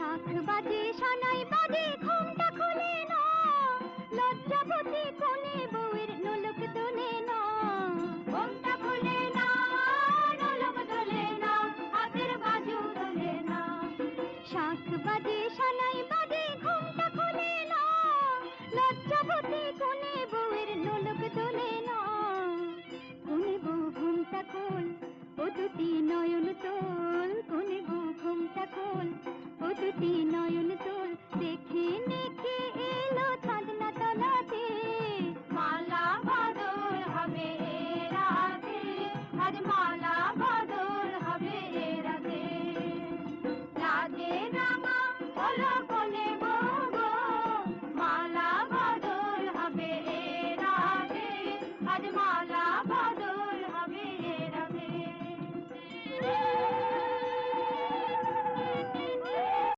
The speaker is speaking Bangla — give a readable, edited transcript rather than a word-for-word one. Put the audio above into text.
শাঁখ বাজে সানাই বাজে ঘুমটা খুলে না, লজ্জাবতী কোণে বউয়ের নোলক দোলে না, ঘুমটা খুলে না, নোলক দোলে না, হাতের বাজু দোলে না। শাঁখ বাজে সানাই বাজে ঘুমটা খুলে না, লজ্জাবতী কোণে বউয়ের নোলক দোলে না। কোণে বউ ঘুমটা খোল, ও দুটি নয়ন তোল, কোণে বউ ঘুমটা খোল,